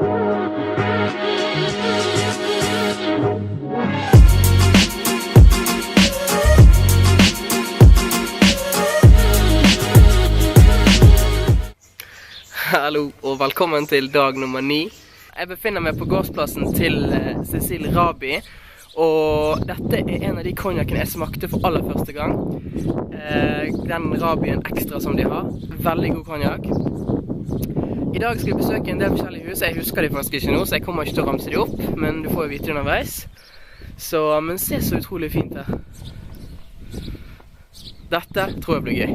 Hallo og velkommen til dag nummer 9. Jeg befinner meg på gårdsplassen til G C Raby, og dette er en av de konjakkene jeg smakte for aller første gang. Den Rabyen ekstra som de har. Veldig god konjakk. I dag skal vi besøke en del forskjellige hus. Jeg husker de faktisk ikke nå, så jeg kommer ikke til å ramse de opp, men du får jo vite underveis. Men se så utrolig fint her. Dette tror jeg blir gøy.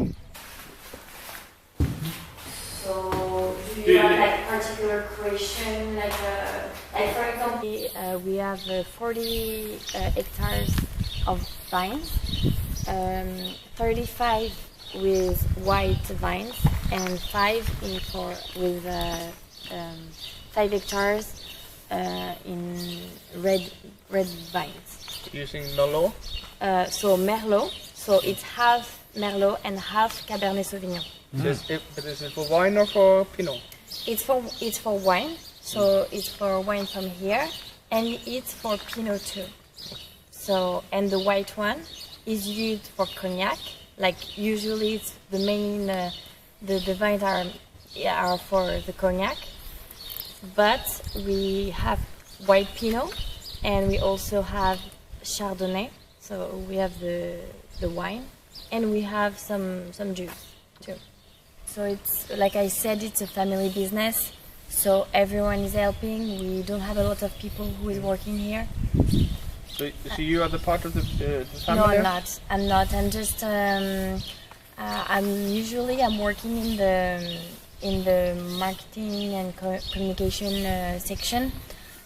Do you have like particular creation, like for example, we have 40 hectares of vines, 35 with white vines, and 5 with 5 hectares in red vines. Using Merlot? So Merlot, so it's half Merlot and half Cabernet Sauvignon. Is it for wine or for Pinot? It's for wine, so it's for wine from here, and it's for Pinot too. So, and the white one is used for cognac. Like usually, it's the main the vines are for the cognac, but we have white Pinot, and we also have Chardonnay. So we have the wine, and we have some juice too. So it's, like I said, it's a family business, so everyone is helping. We don't have a lot of people who is working here. So you are the part of the family? No, I'm not. I'm just I'm working in the marketing and communication section.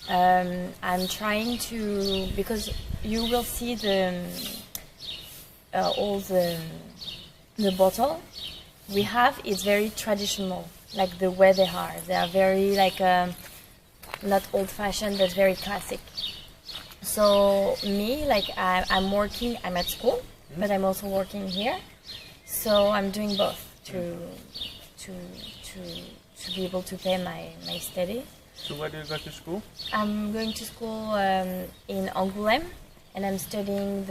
I'm trying to, because you will see all the bottle we have is very traditional, like the way they are. They are very like not old-fashioned, but very classic. So me, like I'm at school, but I'm also working here. So I'm doing both to be able to pay my studies. So where do you go to school? I'm going to school in Angoulême, and I'm studying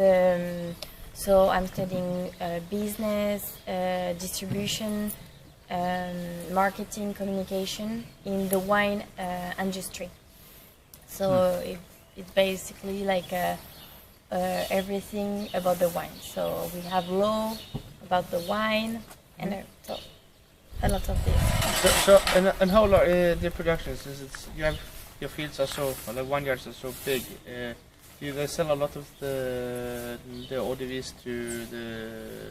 I'm studying business, distribution, marketing, communication in the wine industry. So it's basically like everything about the wine. So we have law about the wine, and so a lot of this. And how large the production is? You have your fields are so, like vineyards are so big. You guys sell a lot of the eau de vie to the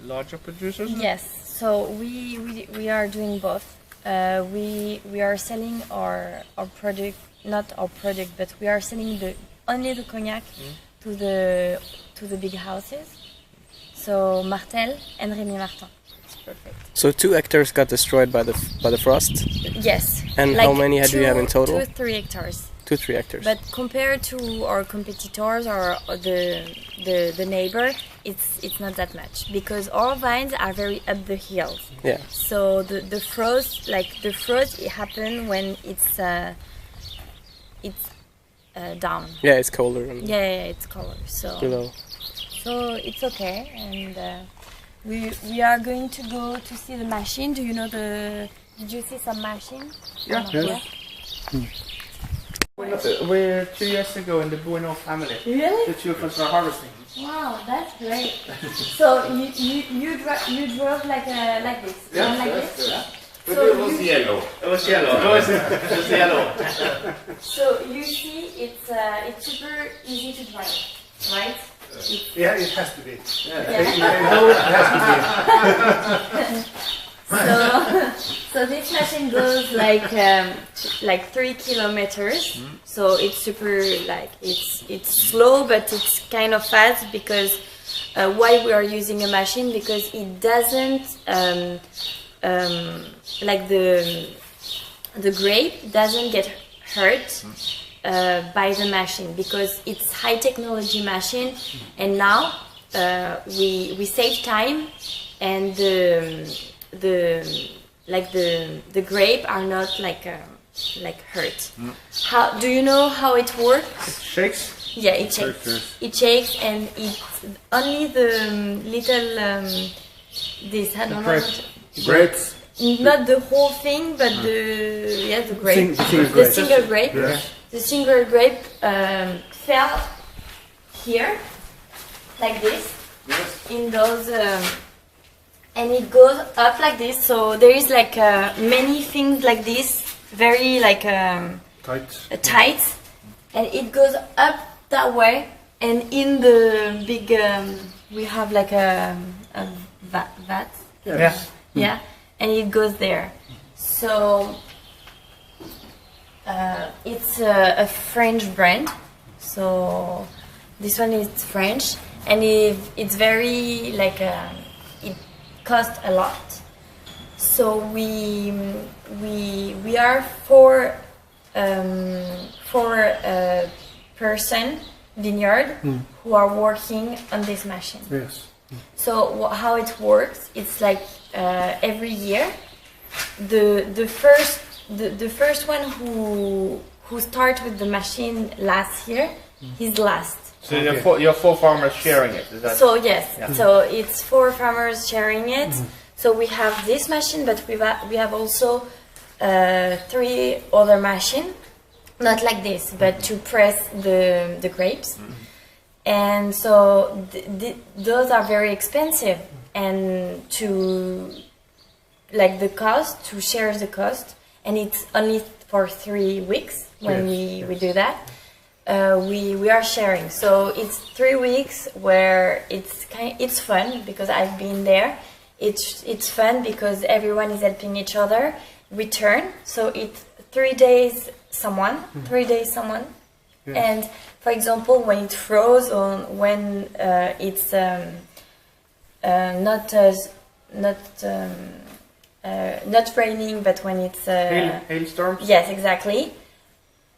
larger producers? Yes, so we are doing both. We are selling our product, not our product, but we are selling only the cognac to the big houses. So Martel and Rémy Martin. It's perfect. So 2 hectares got destroyed by the frost? Yes. And like how many do you have in total? 2-3 hectares. 2-3 hectares. But compared to our competitors or the neighbor, it's not that much, because our vines are very up the hills. Yeah. So the frost, it happens when it's down. Yeah, it's colder. Yeah, it's colder. So below. So it's okay, and we are going to go to see the machine. Do you know Did you see some machine? Yeah. We're 2 years ago in the Bueno family. Really? The 2 of us were harvesting. Wow, that's great. So you drove like this? Yeah, like yes, this? Yeah. But so it was yellow. It was yellow. It was yellow. So you see, it's super easy to drive, right? Yeah, it has to be. Yeah. It has to be. So this machine goes like 3 kilometers. So it's super it's slow, but it's kind of fast, because why we are using a machine, because it doesn't like the grape doesn't get hurt by the machine, because it's high technology machine, and now we save time, and the grape are not like like hurt. How do you know how it works? It shakes. Yeah, it shakes. It shakes, and it's only the little this. I don't know. Grapes. Not the whole thing, but the grape. The Single grape. Yeah. The single grape fell here, like this, in those, and it goes up like this. So there is like many things like this, very like tight, and it goes up that way. And in the big, we have like a vat. Yeah, and it goes there. So it's a French brand. So this one is French, and it's very like it costs a lot. So we are four person vineyard who are working on this machine. Yes. So how it works, it's like every year, the first one who start with the machine last year, he's last. So you're four farmers sharing it. Is that? So yes, so it's 4 farmers sharing it. So we have this machine, but we have also 3 other machines, not like this, but to press the grapes. And so those are very expensive, and to like the cost, to share the cost, and it's only for 3 weeks when we do that. We are sharing, so it's 3 weeks where it's fun because I've been there. It's fun because everyone is helping each other. Return, so it's 3 days someone, 3 days someone. And for example, when it froze, or when it's not raining, but when it's hailstorms. Yes, exactly.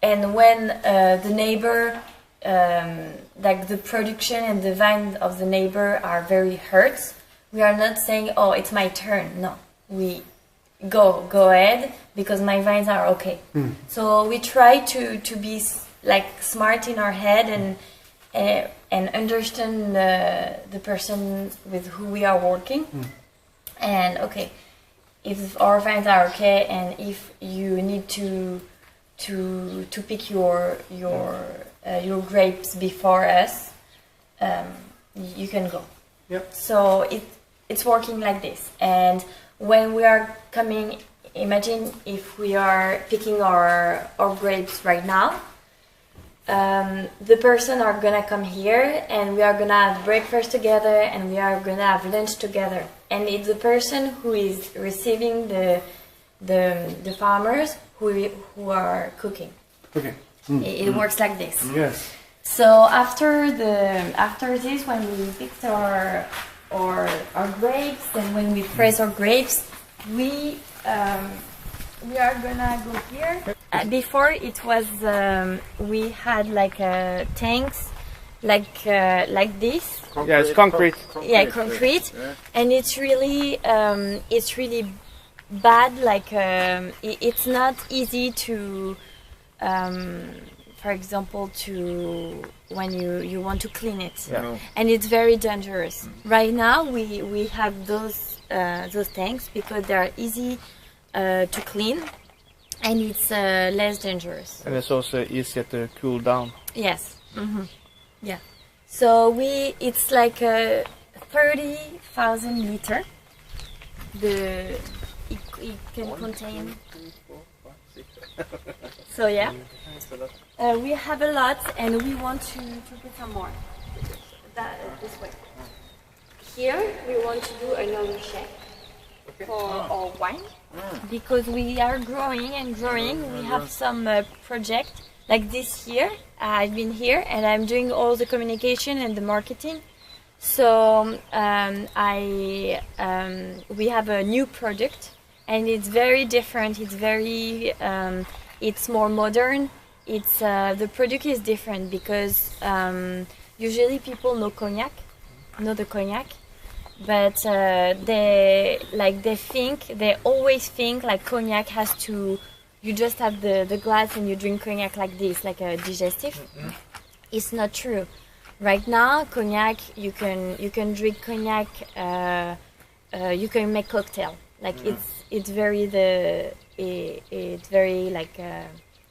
And when the neighbor, like the production and the vine of the neighbor are very hurt, we are not saying, "Oh, it's my turn." No, we go ahead because my vines are okay. So we try to be like smart in our head and understand the person with who we are working. And okay, if our vines are okay, and if you need to pick your grapes before us, you can go. So it's working like this. And when we are coming, imagine if we are picking our grapes right now. The person are gonna come here, and we are gonna have breakfast together, and we are gonna have lunch together. And it's the person who is receiving the farmers who are cooking. Okay. It works like this. Yes. So after this, when we picked our grapes, and when we press our grapes, we are gonna go here. Before it was we had like tanks like this. Yeah, it's concrete. Yeah, concrete, and it's really bad. Like it's not easy to, for example, to when you want to clean it, and it's very dangerous. Right now we have those tanks because they are easy to clean, and it's less dangerous. And it's also easier to cool down. Yes. Yeah. So it's like 30,000 liter. It can contain. So yeah, we have a lot, and we want to put some more. This way. Here we want to do another shed for our wine, because we are growing and growing. We have some project like this here. I've been here and I'm doing all the communication and the marketing. So we have a new product, and it's very different. It's very it's more modern. It's the product is different because usually people know the cognac, but they always think like cognac has to you just have the glass and you drink cognac like this, like a digestive. It's not true. Right now, cognac, you can drink cognac, you can make cocktail. Like it's very like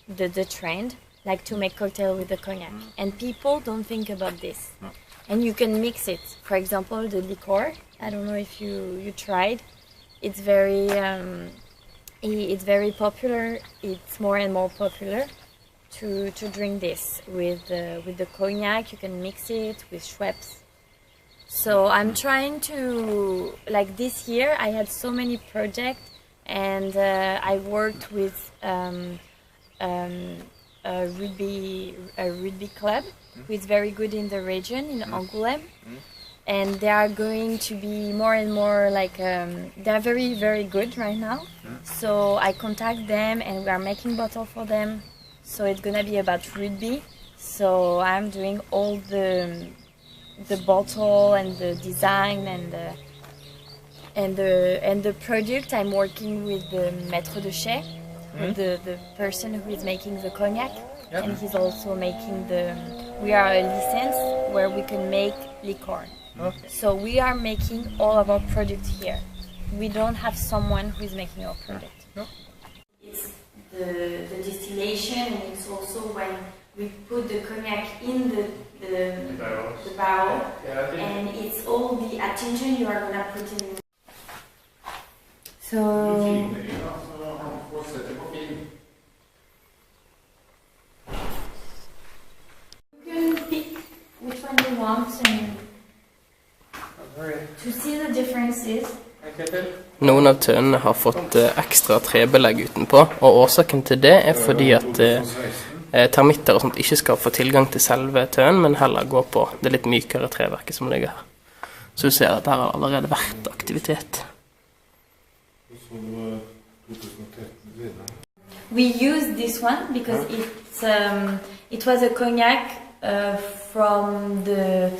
the trend, like to make cocktail with the cognac. And people don't think about this. And you can mix it. For example, the liqueur. I don't know if you tried. It's very popular. It's more and more popular to drink this with the cognac. You can mix it with Schweppes. So I'm trying to, like this year I had so many projects, and I worked with a rugby club who is very good in the region, in Angoulême. And they are going to be more and more like, they're very, very good right now. So I contact them and we are making bottle for them. So it's gonna be about rugby. So I'm doing all the bottle and the design and the product. I'm working with the maître de chai, with the person who is making the cognac, and he's also making we are a license where we can make liqueur. So we are making all of our product here. We don't have someone who is making our product. It's the distillation, and it's also when we put the cognac in the barrel, and it's all the attention you are gonna put in. So you can pick which one you want and to see the differences. Noen av tønnene har fått ekstra trebelegg utenpå, og årsaken til det er fordi at termitter og sånt ikke skal få tilgang til selve tønnen, men heller gå på det litt mykere treverket som ligger her. Så du ser at her har allerede vært aktivitet. We used this one because it was a cognac from the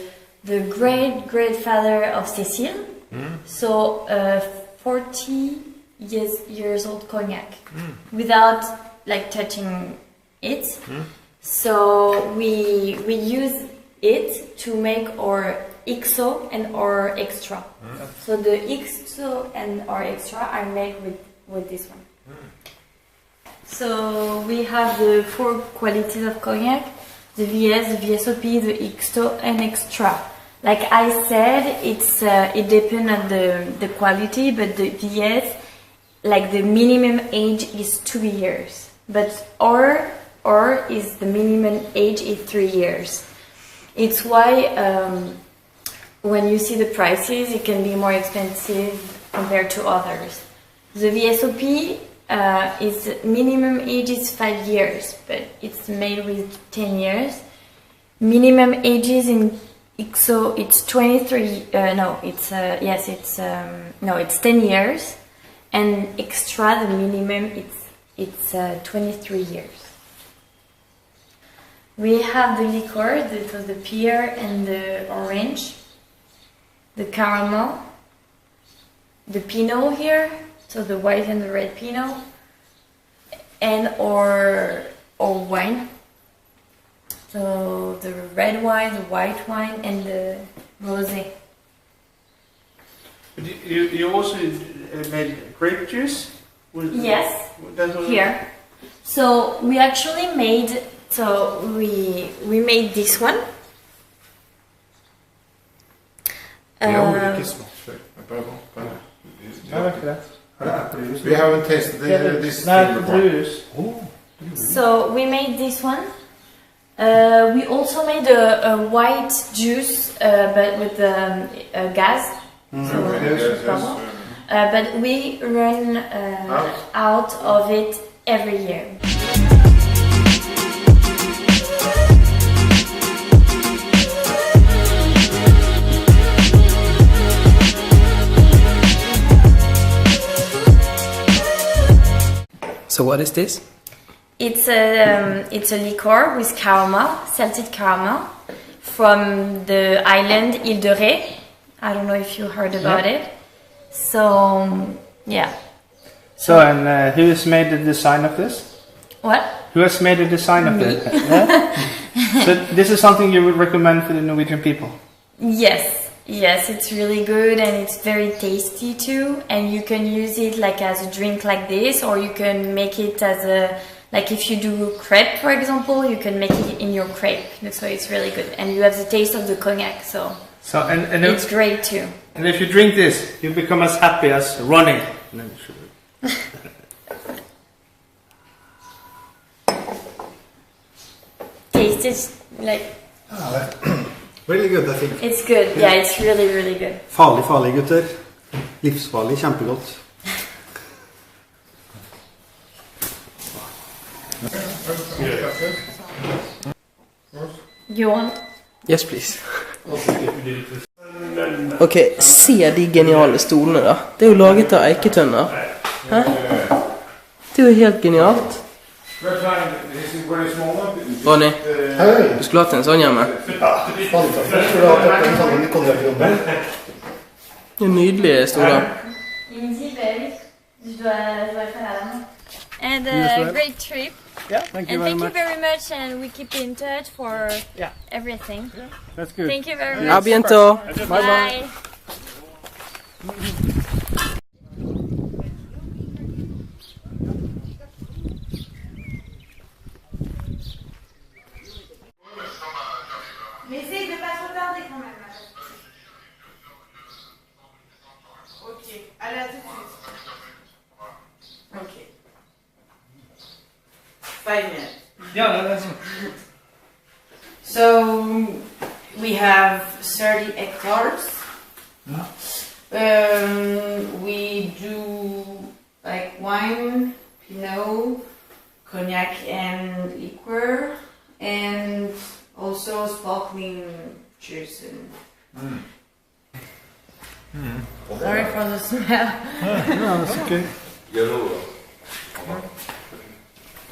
great-grandfather of Cécile. So 40 years old cognac without like touching it. So we use it to make our XO and our extra. So the XO and our extra are made with this one. So we have the 4 qualities of cognac: the VS, the VSOP, the XO and extra. Like I said, it depends on the quality, but the VS, like the minimum age is 2 years, but or is the minimum age is 3 years. It's why when you see the prices, it can be more expensive compared to others. The VSOP is minimum age is 5 years, but it's made with 10 years. Minimum ages in XO it's 23. It's 10 years, and extra the minimum it's 23 years. We have the liqueur, the pear and the orange, the caramel, the pinot here, so the white and the red pinot, and our wine. So the red wine, the white wine, and the rosé. You also made grape juice? Yes, here. So we actually made, we made this one. We haven't tasted this. So we made this one. We also made a white juice, but with gas. But we run out of it every year. So what is this? It's a liqueur with caramel, salted caramel, from the island Île de Ré. I don't know if you heard about it. So yeah. So, and who has made the design of this? What? Who has made the design of it? Yeah? So this is something you would recommend for the Norwegian people? Yes, yes, it's really good and it's very tasty too. And you can use it like as a drink like this, or you can make it as a, like if you do crepe, for example, you can make it in your crepe. So it's really good, and you have the taste of the cognac. So and it's great too. And if you drink this, you become as happy as running. Taste is like. Really good, I think. It's good. Yeah, it's really, really good. Farlig, gutter. Livsfarlig, kjempegodt. You want? Yes, please. Ok, se de geniale stolene da. Det er jo laget av eiketønner. Hæ? Det er jo helt genialt. Ronny, du skulle hatt en sånn hjemme. Det er nydelige stoler. And a great trip. Yeah, thank you And very thank much. you very much, and we keep in touch for everything. That's good. Thank you very A much. bientôt. Bye. Mais essaye de pas trop tarder quand même. Ok, allez à tout de suite. Ok. 5 minutes. Yeah, that's So we have 30 hectares. We do like wine, Pinot, cognac and liqueur, and also sparkling juice. Sorry for the smell. No, that's okay.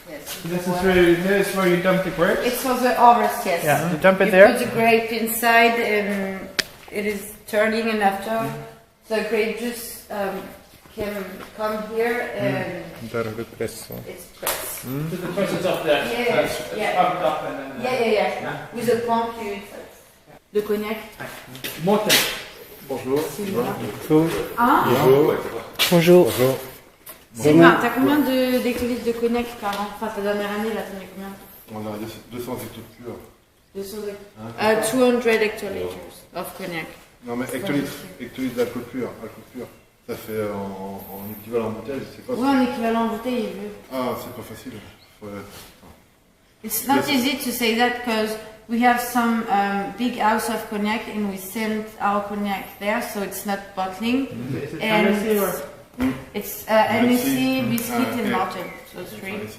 Yes. This is where you dump the grapes? It's for the harvest, yes. Yeah, you dump it You there? put the grape inside and it is turning, and after the grape juice can come here and Där har du press. it's pressed. So the process of that. Pumped up and then... Yeah. With a pump you... Le cognac. Morten. Bonjour. Hein? Bonjour. Sylvain, t'as combien d'hectolitres de cognac par an? Enfin, ta dernière année, là, t'en as combien? On a 200 hectolitres. 200 hectolitres of cognac. Non mais hectolitres d'alcool pur, Ça fait en équivalent en bouteille, c'est quoi? Oui, en équivalent en bouteille, il veut. Ah, c'est pas facile. It's not easy to say that because we have some big house of cognac and we send our cognac there, so it's not bottling. Is it And MSC or? it's MSC, biscuit and Martin, so 3.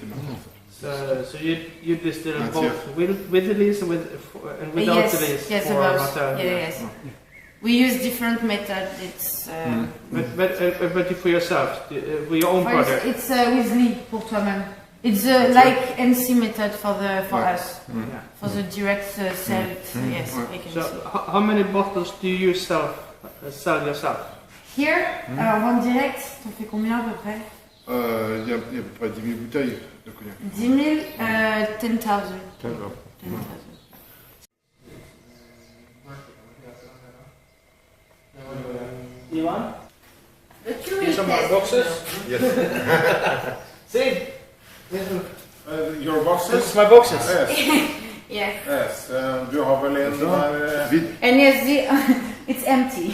So you distill both with the lees and without the lees? Yes, for both. Martin? Yes. We use different methods. It's But for yourself, for your own product? It's with Lee, pour toi-même. It's like NC method for us, for the direct sell. Yes, we can So see. how many bottles do you sell yourself? Here, en direct, t'en fais combien à peu près? Il y a à peu près 10 000 bouteilles de cognac. 10 000, 10,000. 10,000. Ivan? The Here's some more boxes. Yes. See? Your boxes? This is my boxes. Yes. Yes. Du har väl en där... Vid. And yes, it's empty.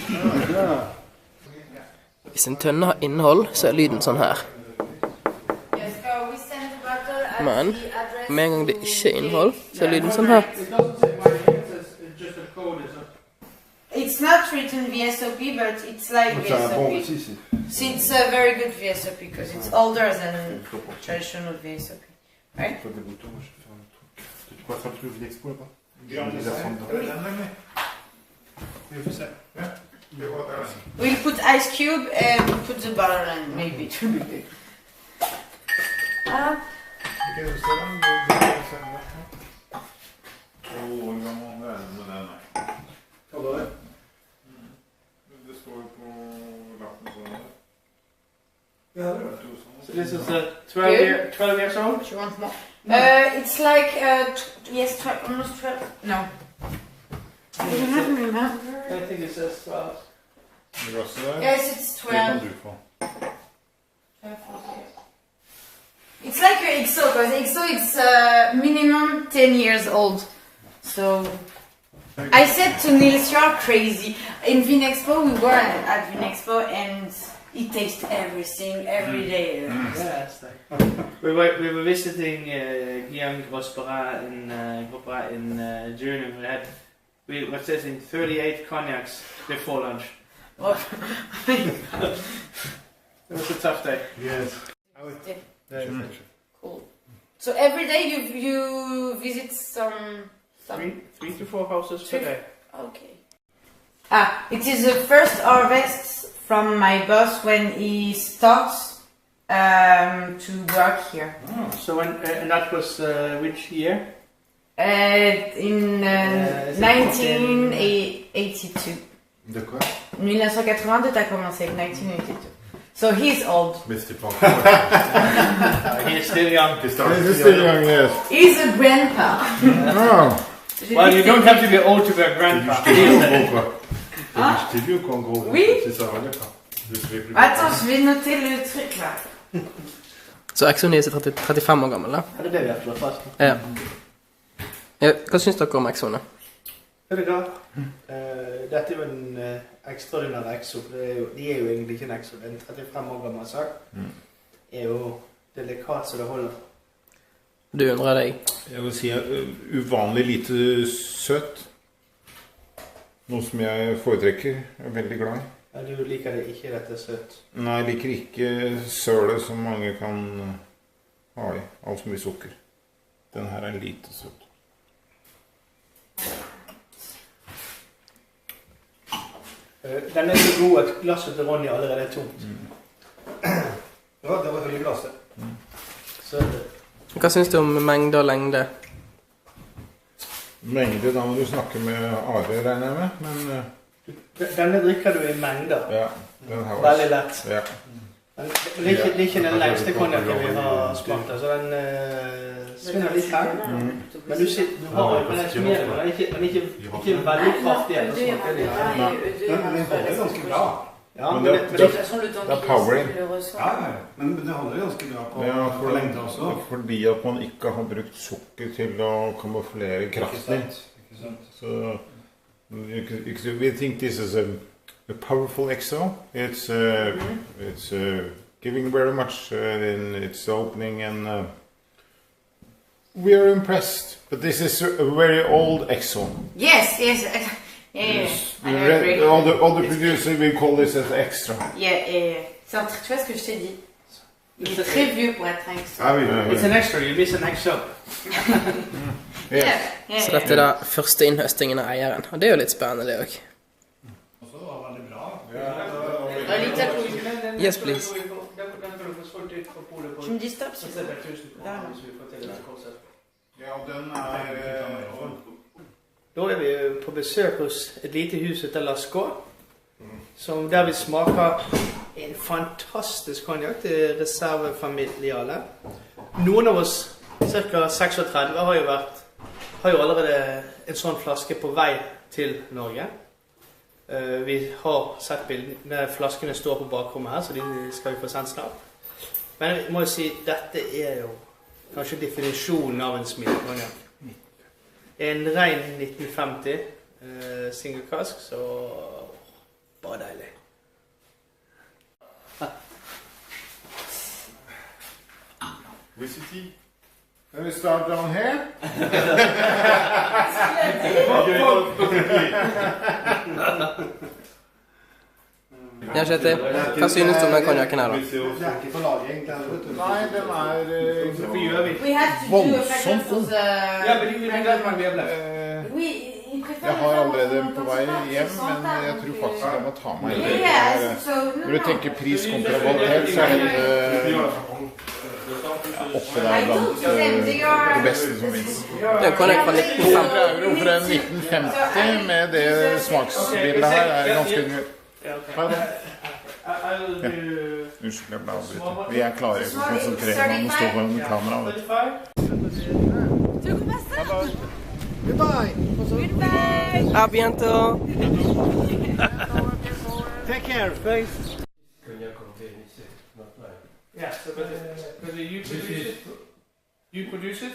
Hvis en tønne har innhold, så er lyden sånn her. Yes, so we send the bottle at Men the address. med en gang det ikke er innhold, så er lyden sånn her. It doesn't say my name, it says just a code. It's not written VSOP, but it's like C'est un bon VSOP. aussi, si. So it's a very good VSOP because it's older than traditional VSOP, right? Des boutons, je vais faire un truc. Tu crois faire le truc Expo là-bas? Les affaires dedans. We'll put ice cube and put the bottle and maybe it will be good. Det står ju på lappen på den här. Ja, det var 1000. 12 years old? She wants more. It's like, yes, 12, almost 12. No. I don't remember. I think it says 12. Yes, it's 12. 12. 12. It's like a XO, because XO it's minimum 10 years old. So I said to Nils, you're crazy. In Vinexpo, we were at Vinexpo and he tastes everything every day. Yes, we were visiting young Reisebrev in June. We were tasting 38 cognacs before lunch. It was a tough day. Yes. Cool. So every day you visit some 3 to 4 houses per day. Okay. It is the first harvest from my boss when he starts to work here. Oh, so when and that was which year? In 1982. De quoi? 1982, t'as commencé, 1982. So he's old. Mais c'était pas He's still young. He's still young, yes. He's a grandpa. Oh. Well, you don't have to be old to be a grandpa. T'es vieux quoi en gros. Oui. C'est ça, va d'accord. Attends, je vais noter le truc là. Så Exoni er 35 år gammel, da? Ja, det er det vi har slått fast. Ja. Hva synes dere om Exoni? Vet du hva? Dette er jo en ekstraordinær exo. De er jo egentlig ikke en exo. En 35 år gammel sak er jo delikat så det holder. Du undrer deg? Jeg vil si uvanlig lite søt. Noe som jeg foretrekker. Jeg er veldig glad i. Ja, du liker det ikke dette søt? Nei, jeg liker ikke søle som mange kan ha i. Alt for mye sukker. Den her er lite søt. Den er så god at glasset til Ronny allerede er tomt. Ja, det var hele glasset. Hva synes du om mengde og lengde? Mengde, da må du snakke med Are, regner jeg med, men... Denne drikker du i mengder. Ja, den her var... Veldig lett. Ja. Men det er ikke den lengste konjakken vi har smakt, så den svinner litt her. Men du har jo den smeren, den er ikke veldig kraftig. Men den holder ganske bra. Ja, men det er powering. Ja, men det holder ganske bra på lengde også. Fordi at man ikke har brukt sukker til å kamuflere kraften. Så we think this is a powerful XO. It's giving very much in its opening, and we are impressed. But this is a very old XO. Yes. All the producers will call this as extra. C'est un truc, tu vois ce que je t'ai dit. Il est très vieux pour être un XO. Ah oui. It's an extra, you miss an XO. Så dette er da første innhøstingen av eieren, og det er jo litt spennende det også. Og så var det veldig bra. Yes, please. Tu me dis stop, s'il te Ja, den Da er vi på besøk hos et lite hus etter Lascaux, der vi smaker en fantastisk konjak til reservefamiliale. Noen av oss, ca. 36, har jo allerede en sånn flaske på vei til Norge. Vi har sett bildene, flaskene står på bakrommet her, så de skal vi få sendt snart. Men jeg må jo si, dette er jo kanskje definisjonen av en smilkonjak. En ren 1950 single cask, så bare deilig. Visity. Can we start down here? Ja, Kjetil, hva synes du om den konjakken her da? Det er ikke for laget egentlig, vet du. Nei, den We have to do a packet for the... Ja, men vi har Jeg har allerede på vei hjem, men jeg tror faktisk jeg må ta meg en. Når du tenker pris kontra kvalitet, så er det oppe der blant det beste som finnes. Det er jo konjakk fra 1950. €100 for en 1950 med det smaksbildet her er ganske... I'll do Unnskyld, jeg ble avbrytet. Vi er klare til å konsentrere når vi står foran kamera. Goodbye. À bientôt. Take care. Thanks. Yeah, so but you produce it?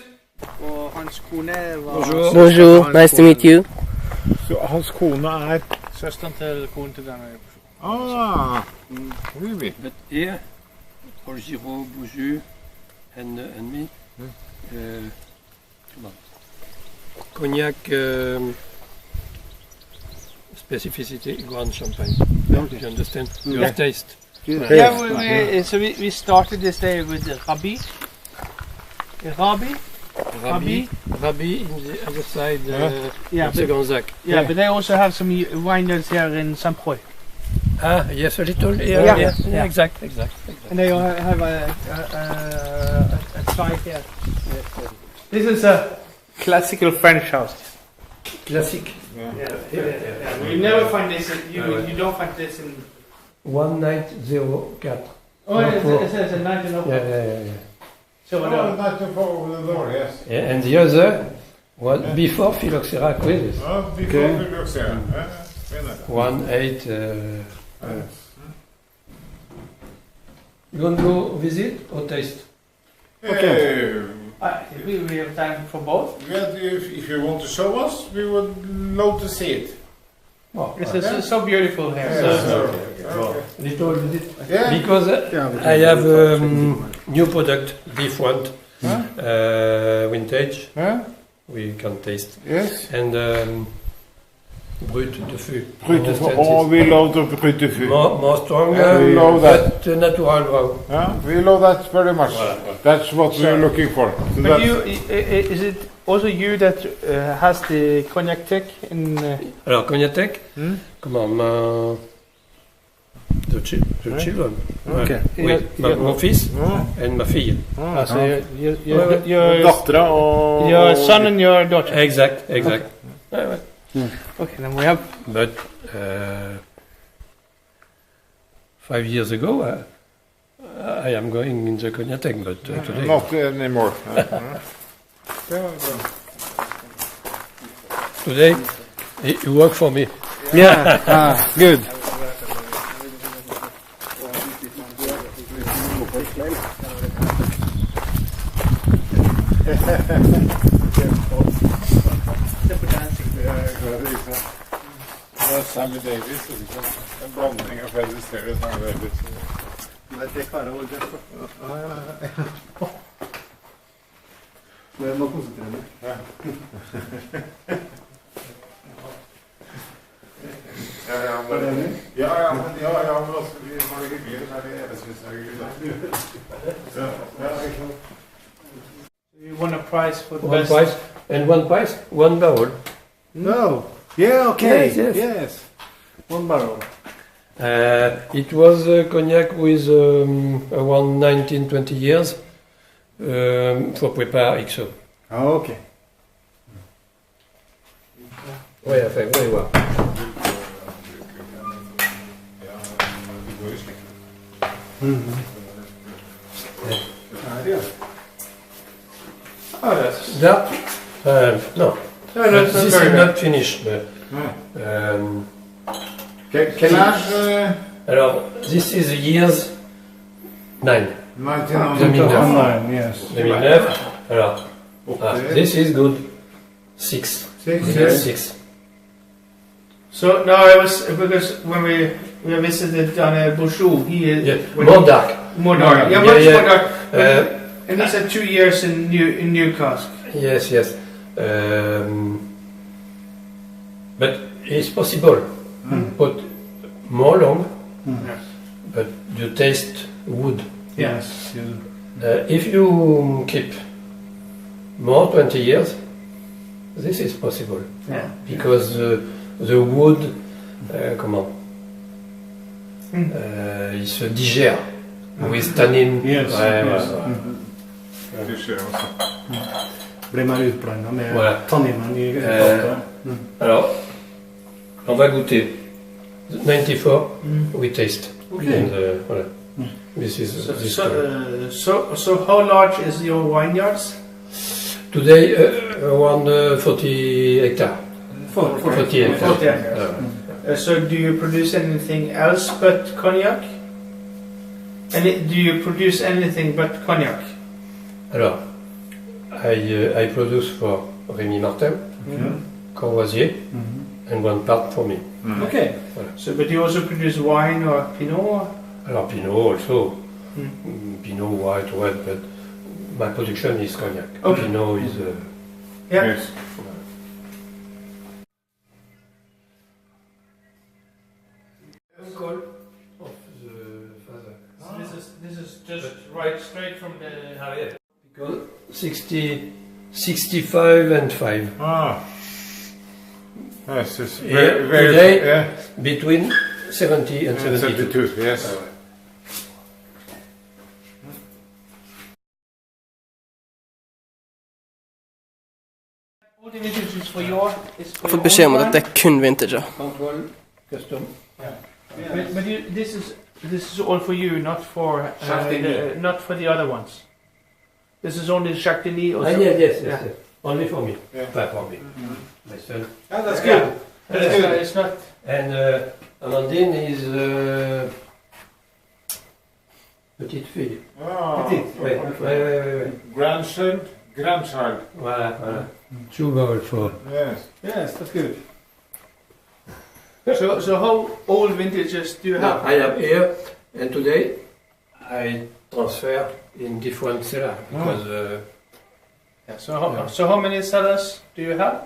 Og hans kone var... Bonjour, nice to meet you. Så hans kone er... Søsteren til konen til denne. Ah, really? But here, for Giraud, Bouju, and me, come on. Cognac specificity, Grand Champagne. Okay. You understand? Your taste. Yeah, so we started this day with Raby. Raby in the other side, yeah, the Gonzac. yeah, but they also have some vineyards here in Saint-Proy. Ah, yes, a little. Yeah, exact. And they have a side here. This is a classical French house. Classic. Yeah. You never find this. You don't find this in. 1904. Oh, it says a 1904. Yeah. So Oh, not too far over the door, yes. Yeah, and the other one before Phylloxera quizzes. Oh, before Phylloxera. 18. You want to go visit or taste? Okay. We have time for both. Yeah, if you want to show us, we would love to see it. Oh, It's so beautiful here. little visit. Yeah. Because I have new product, different vintage. We can taste. Yes. And Brut de Fût. Oh, we love the Brut de Fût. More stronger, we love that. but natural brown. Yeah, we love that very much. That's what we're looking for. So But is it also you that has the cognac tech in? Alors, Cognac, comment the children. Okay. Oui, mon fils and ma fille. So your son and your daughter. Exact. Ouais. Okay, then we have. But 5 years ago, I am going in the Cognac, but today. Not anymore. Today, you work for me. Yeah. Good. Sammy Davis, en blanding av Fred Astaire og Sammy Davis. Det klarer å holde det. Jeg må konsentrere meg. Ja, men også vi var det hyggelig, så det synes jeg hyggelig. You won a prize for the One best. price, and one barrel. No. Yeah, okay. Yes. One barrel. It was cognac with around 19-20 years for prepare XO. Oh, okay. Oui, enfin, oui, voilà. Oh, that's. That, no. That's This is very not finished. But, Quel âge? alors, this is years 9. 1999. Yes. 2009. Alors, this is good. 6. Yes, 6. So no, it was because when we visited on a Bouchou, he is More dark. More dark. Yeah, Much yeah. more dark. And he said 2 years in new cask. Yes. But it's possible. But more long. But you taste wood. Yes. If you keep more 20 years, this is possible. Yeah. Because the wood, il se digère with tannin. Yes. Det skjer også. Ble mer utblandet med Voilà. tanninen i fatet. Alors, on va goûter. 94, we taste. Okay. And, voilà. This is this So how large is your vineyards? today around 40 hectares. 40 hectares. 40 hectares. So do you produce anything else but cognac? Do you produce anything but cognac? Alors, I produce for Rémy Martin, Courvoisier, and one part for me. Okay. Voilà. So, but you also produce wine or Pinot? Alors Pinot also, Pinot, white, red, but my production is cognac. Okay. Pinot is Yeah. Yes. uncle of the father. This is just right straight from the. Because 65 and 5. Ah. Yes, it's Here, very, today, yeah. between 70 and 72. 72, yes. All the vintages for your. Jeg har fått beskjed om at dette er kun vintage. Control, custom. But this is all for you, not for not for the other ones. This is only Jacques Denis. Yes. Yeah. Only for me. Yeah. Pas for me. My son. Yeah, that's good. That's good. It's not. And Amandine is petite fille. Ah, Ouais. grandchild. Voilà. Chuba also. Yes. Yes, that's good. So how old vintages do you have? I have here, and today I transfer in different cellars because. Yeah, so how many cellars do you have?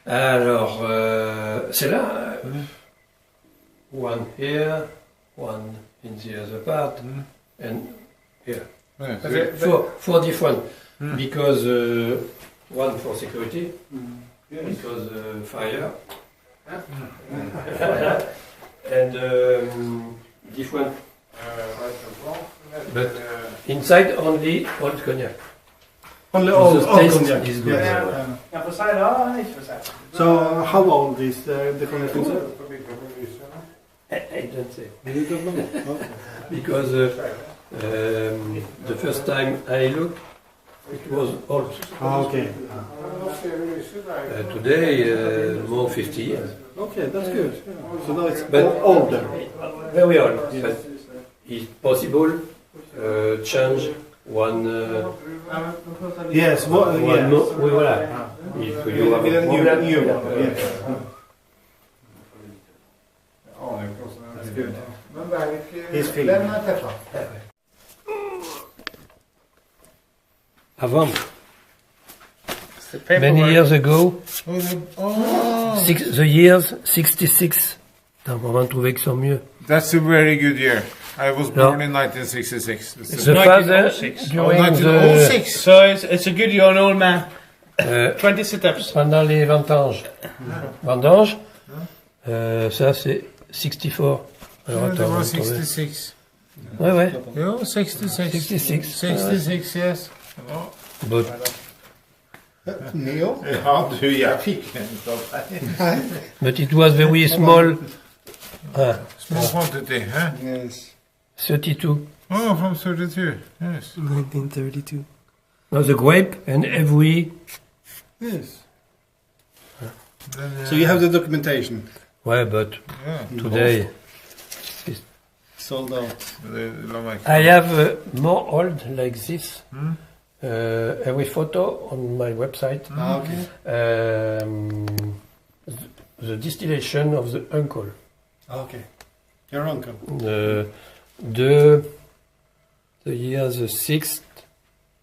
Alors, celle-là, one here, one in the other part, and here. Yes. Four different, because one for security, because fire, and different, but inside only old cognac. Only The old taste cognac. is good. Ja, for seg da, ikke for seg. So how old is the cognac? I don't say. Because the first time I looked, it was old. Okay. Today, more 50 years. Okay, that's good. So now it's But older. very old. But it's possible change one. Yes. One Yes. more. Oui, voilà. If you have a problem, That's good. He's feeling. Avant, many years ago, the years 66. Attends, on va en trouver qui sont mieux. That's a very good year. I was born in 1966. The father during 1906. So it's a good you're an old man. 20 sit-ups. pendant les vendanges. Vendanges, ça c'est 64. Alors attends, on va trouver. 66. Ouais. Yeah, 66. 66. 66, yes. But Neil? Ja, du, jeg fikk en av deg. But it was very small. Small quantity, huh? Yes. 32. Oh, from 32, yes. 1932. Now the grape and every. Yes. Then, So you have the documentation. Ouais, but yeah. today Sold out. I have more old like this. Every photo on my website. Okay. The distillation of the uncle. Okay. Your uncle. The years 6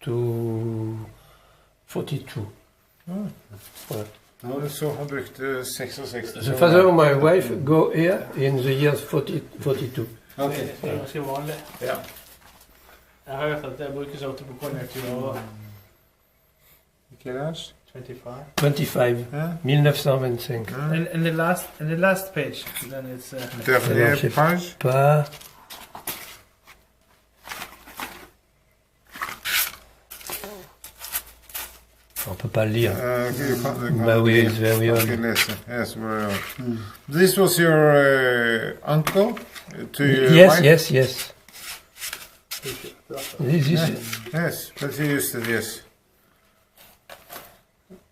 to 42. Så han brukte 66. The father of my wife go here in the years 42. Okay. Det er ganske vanlig. Ja. Jeg har hørt at det brukes ofte på cognac til å... Ikke det? 25. 25. 1925. And the last page, then it's... Dernier page. Pas. On peut pas le lire. Bah oui, it's very old. Yes, very old. This was your uncle to your wife? Yes. This is, Yes, let's use it, yes.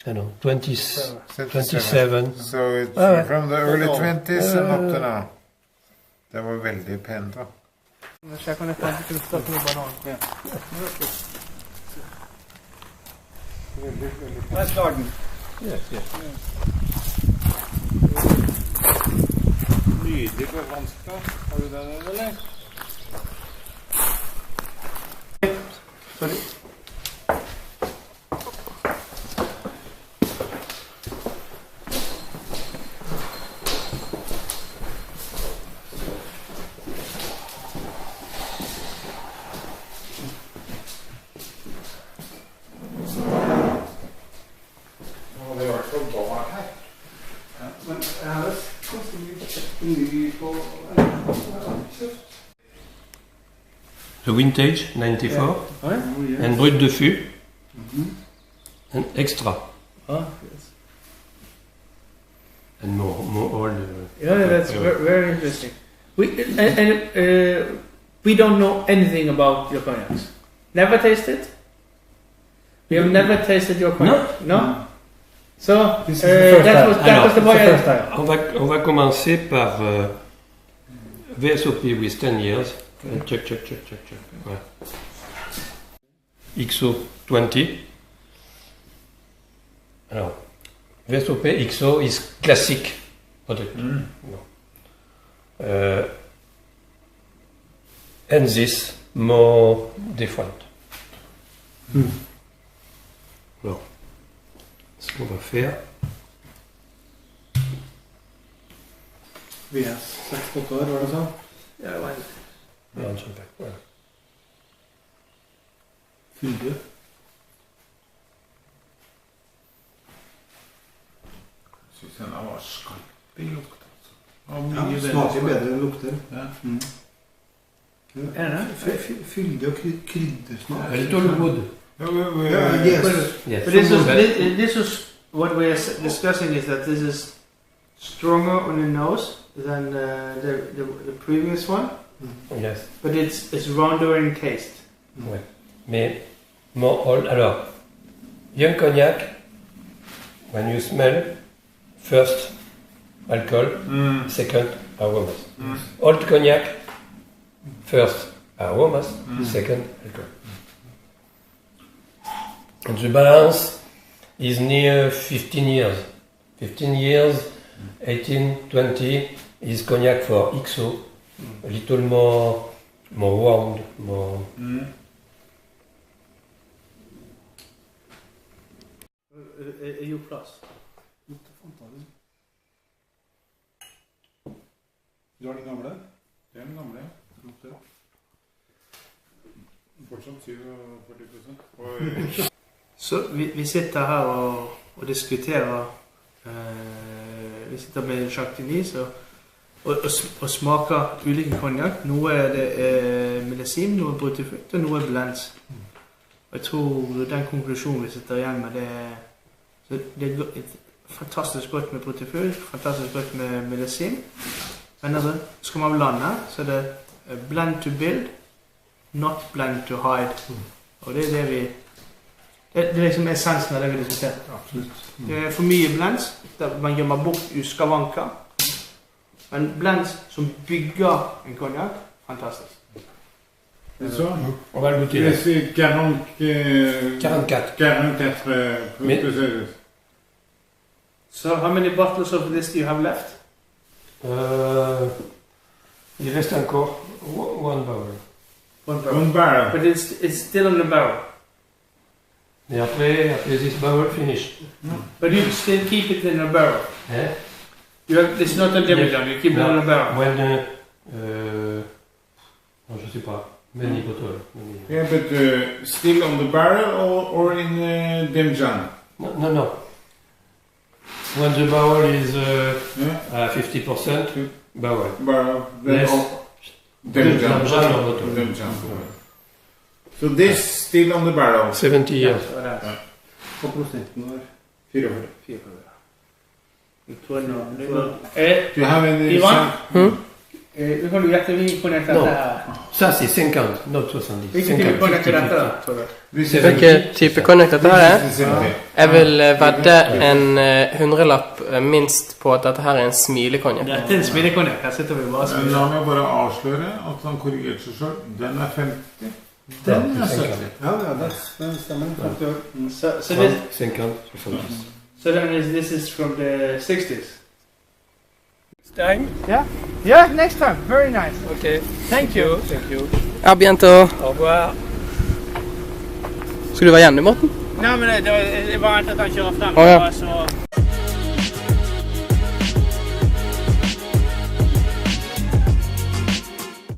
I know, 27. So it's from the early 20s and up to now. Det var veldig pent da. Jeg kan ikke stoppe med banan. Ja. Nice garden. Yes. Nydelig på fransk da. Har du den, eller? Sorry. The vintage, 94, and brut de fût, and extra. Yes. And more old. Yeah, that's very interesting. We don't know anything about your cognacs. Never tasted? We have never tasted your cognac? No? So, that was the first time. On va commencer par VSOP with 10 years. Check. Ouais. XO 20. Alors, VSOP XO is classic product. No. And this more different. Alors, ce qu'on va faire. Vi er 6-8 år, var det sånn? Ja, det var en Fyldig. Synes den var skarp i lukt. Ja, smaker bedre enn lukter. Ja. Er det? Fyldig og kryddersmak. A little wood. Yes. Yes. But this was what we're discussing is that this is stronger on the nose than the previous one. Yes. But it's rounder in taste. Ouais. Mais more old. Alors, young cognac, when you smell, first alcohol, second aromas. Old cognac, first aromas, second alcohol. And the balance is near 15 years. 15 years, 18, 20 is cognac for XO. A little more round, more. EU plus. Lukter fantastisk. Du har den gamle? Det er den gamle, ja. Lukter. Fortsatt 47%. Så vi sitter her og diskuterer. Vi sitter med Jacques Denis og smaker ulike cognac. Noe er det millesime, noe er brut de fût, og noe er blends. Og jeg tror den konklusjonen vi sitter igjen med, det er fantastisk godt med brut de fût, fantastisk godt med millesime. Men altså, skal man blande, så er det blend to build, not blend to hide. Og det er det vi... Det er liksom essensen av det vi diskuterer. Absolutt. Det er for mye blends, der man gjemmer bort uskavanker. Men blends som bygger en cognac, fantastisk. Så, On va le goûter. c'est 44 producers. So how many bottles of this do you have left? Il reste encore one barrel. One barrel. But it's still in the barrel. Et après this barrel finished. But you still keep it in a barrel. Eh? It's not a demijohn, you keep it in a barrel. When, non, je sais pas. Many bottles. Yeah, but still on the barrel or in demijohn? No. When the barrel is 50%, barrel. Barrel. Less. Demijohn. So this still on the barrel? 70 years. På prosenten var 44. Do you have any... Ivan? Du kan jo gjette hvilken konjakk dette her. Ça c'est 50, not 70. Hvilken type konjakk er dette da, tror du? Hvilken type konjakk dette her er? Jeg vil vedde en 100-lapp minst på at dette her er en smilekonjakk. Dette er en smilekonjakk, her sitter vi bare og smiler. La meg bare avsløre at han korrigerte seg selv. Den er 50. Den er 70. Ja, den stemmer. 50 år. So this, 50, 70. so then this is from the 60s? Time? Yeah? Yeah, next time. Very nice. Okay. Thank you. Thank you. À bientôt. Au revoir. Skal du være igjen i Morten? Nei, men det var ikke at han kjører frem. Å, ja. Så